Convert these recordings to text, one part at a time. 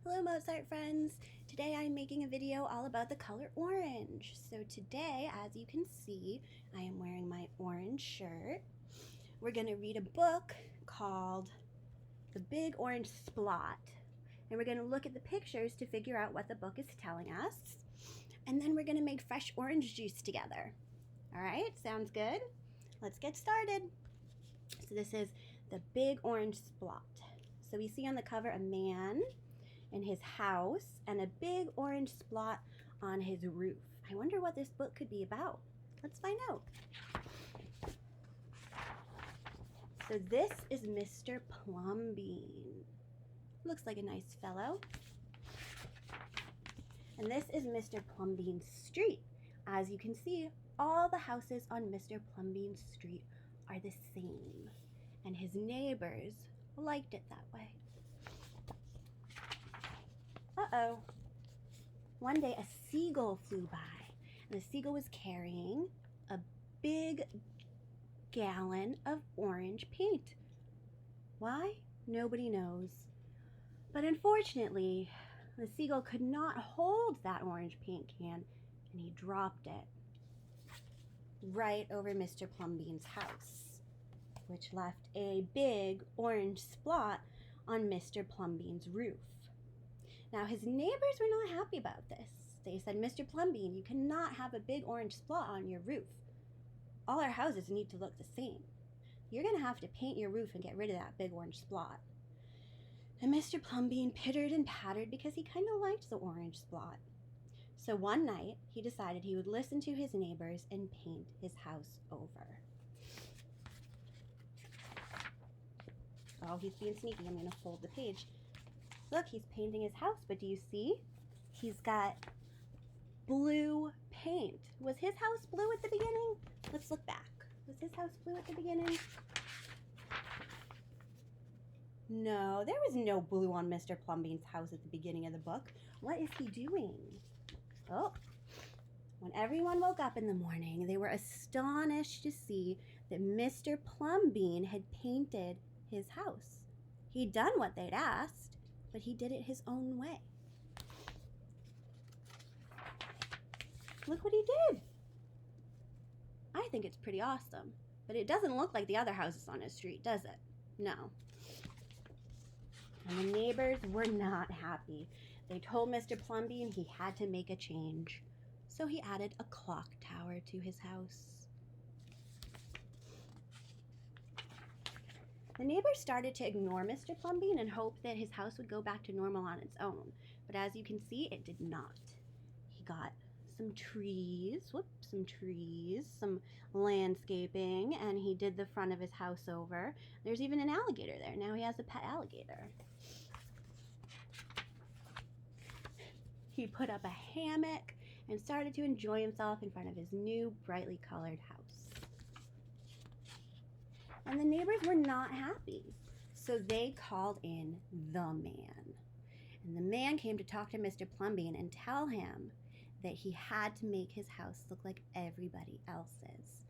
Hello Mozart friends! Today I'm making a video all about the color orange. So today, as you can see, I am wearing my orange shirt. We're going to read a book called The Big Orange Splot. And we're going to look at the pictures to figure out what the book is telling us. And then we're going to make fresh orange juice together. Alright, sounds good? Let's get started. So this is The Big Orange Splot. So we see on the cover a man in his house and a big orange splot on his roof. I wonder what this book could be about. Let's find out. So this is Mr. Plumbean. Looks like a nice fellow. And this is Mr. Plumbean's street. As you can see, all the houses on Mr. Plumbean's street are the same. And his neighbors liked it that way. Uh-oh. One day a seagull flew by, and the seagull was carrying a big gallon of orange paint. Why? Nobody knows. But unfortunately, the seagull could not hold that orange paint can, and he dropped it right over Mr. Plumbean's house, which left a big orange splot on Mr. Plumbean's roof. Now, his neighbors were not happy about this. They said, Mr. Plumbean, you cannot have a big orange splot on your roof. All our houses need to look the same. You're going to have to paint your roof and get rid of that big orange splot. And Mr. Plumbean pittered and pattered because he kind of liked the orange splot. So one night, he decided he would listen to his neighbors and paint his house over. Oh, he's being sneaky. I'm going to fold the page. Look, he's painting his house, but do you see? He's got blue paint. Was his house blue at the beginning? Let's look back. Was his house blue at the beginning? No, there was no blue on Mr. Plumbean's house at the beginning of the book. What is he doing? Oh, when everyone woke up in the morning, they were astonished to see that Mr. Plumbean had painted his house. He'd done what they'd asked, but he did it his own way. Look what he did. I think it's pretty awesome, but it doesn't look like the other houses on his street, does it? No. And the neighbors were not happy. They told Mr. Plumbean he had to make a change, so he added a clock tower to his house. The neighbors started to ignore Mr. Plumbean and hope that his house would go back to normal on its own. But as you can see, it did not. He got some trees, some landscaping, and he did the front of his house over. There's even an alligator there. Now he has a pet alligator. He put up a hammock and started to enjoy himself in front of his new brightly colored house. And the neighbors were not happy, so they called in the man. And the man came to talk to Mr. Plumbean and tell him that he had to make his house look like everybody else's.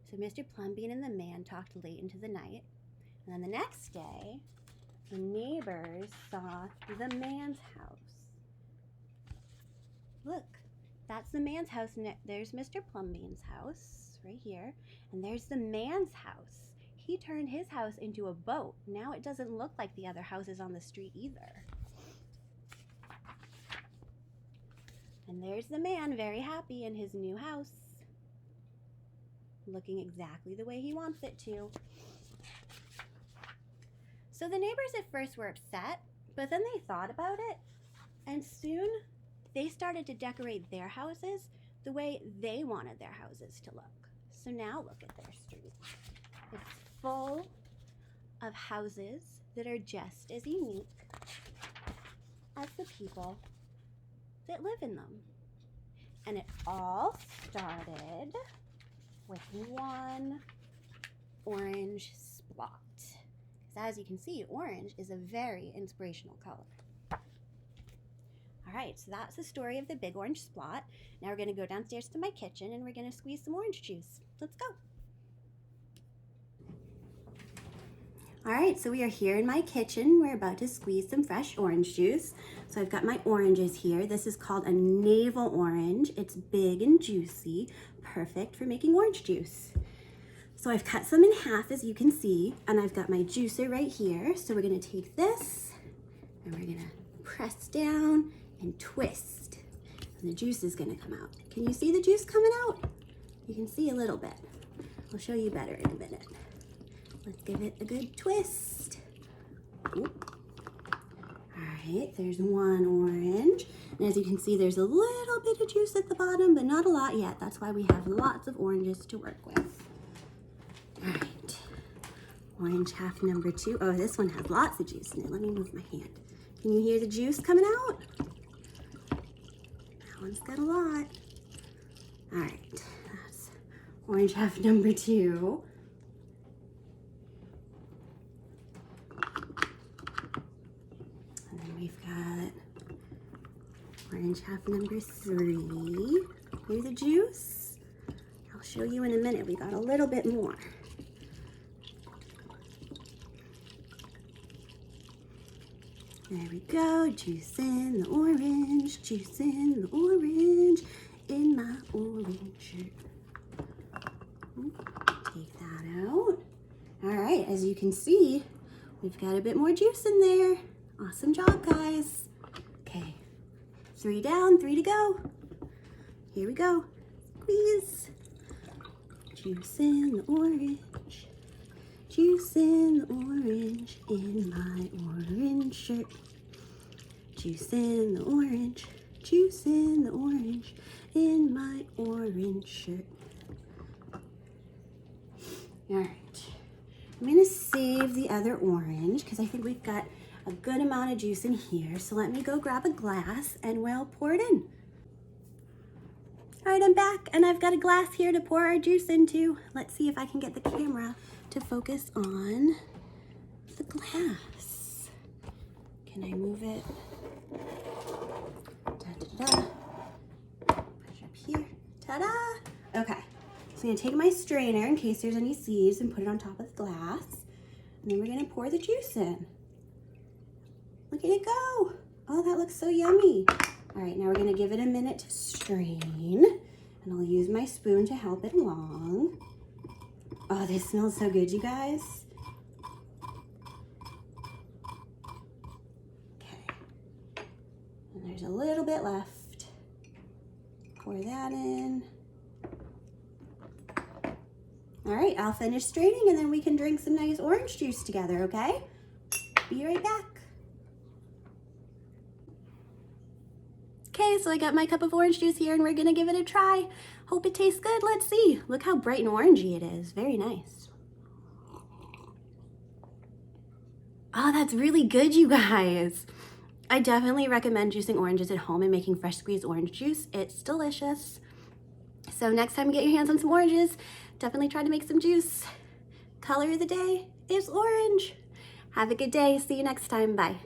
So Mr. Plumbean and the man talked late into the night, and then the next day, the neighbors saw the man's house. Look, that's the man's house. There's Mr. Plumbean's house right here, and there's the man's house. He turned his house into a boat. Now it doesn't look like the other houses on the street either. And there's the man, very happy in his new house, looking exactly the way he wants it to. So the neighbors at first were upset, but then they thought about it, and soon they started to decorate their houses the way they wanted their houses to look. So now look at their street. It's full of houses that are just as unique as the people that live in them. And it all started with one orange splot. Because as you can see, orange is a very inspirational color. All right, so that's the story of the big orange splot. Now we're going to go downstairs to my kitchen and we're going to squeeze some orange juice. Let's go. All right, so we are here in my kitchen. We're about to squeeze some fresh orange juice. So I've got my oranges here. This is called a navel orange. It's big and juicy, perfect for making orange juice. So I've cut some in half, as you can see, and I've got my juicer right here. So we're gonna take this and we're gonna press down and twist. And the juice is gonna come out. Can you see the juice coming out? You can see a little bit. I'll show you better in a minute. Let's give it a good twist. Oop. All right, there's one orange. And as you can see, there's a little bit of juice at the bottom, but not a lot yet. That's why we have lots of oranges to work with. All right, orange half number 2. Oh, this one has lots of juice in it. Let me move my hand. Can you hear the juice coming out? That one's got a lot. All right, that's orange half number 2. And then we've got orange half number 3. Hear the juice? I'll show you in a minute. We got a little bit more. There we go, juice in the orange, juice in the orange, in my orange shirt. Take that out. All right, as you can see, we've got a bit more juice in there. Awesome job, guys. Okay, 3 down, 3 to go. Here we go, squeeze. Juice in the orange. Juice in the orange in my orange shirt. Juice in the orange, juice in the orange in my orange shirt. All right, I'm gonna save the other orange because I think we've got a good amount of juice in here. So let me go grab a glass and we'll pour it in. All right, I'm back and I've got a glass here to pour our juice into. Let's see if I can get the camera to focus on the glass. Can I move it? Da-da-da. Push up here. Ta-da! Okay, so I'm gonna take my strainer in case there's any seeds and put it on top of the glass. And then we're gonna pour the juice in. Look at it go. Oh, that looks so yummy. All right, now we're gonna give it a minute to strain. And I'll use my spoon to help it along. Oh, this smells so good, you guys. Okay. And there's a little bit left. Pour that in. All right, I'll finish straining and then we can drink some nice orange juice together, okay? Be right back. Okay, so I got my cup of orange juice here and we're gonna give it a try. Hope it tastes good. Let's see. Look how bright and orangey it is. Very nice. Oh, that's really good, you guys. I definitely recommend juicing oranges at home and making fresh squeezed orange juice. It's delicious. So next time you get your hands on some oranges, definitely try to make some juice. Color of the day is orange. Have a good day. See you next time. Bye.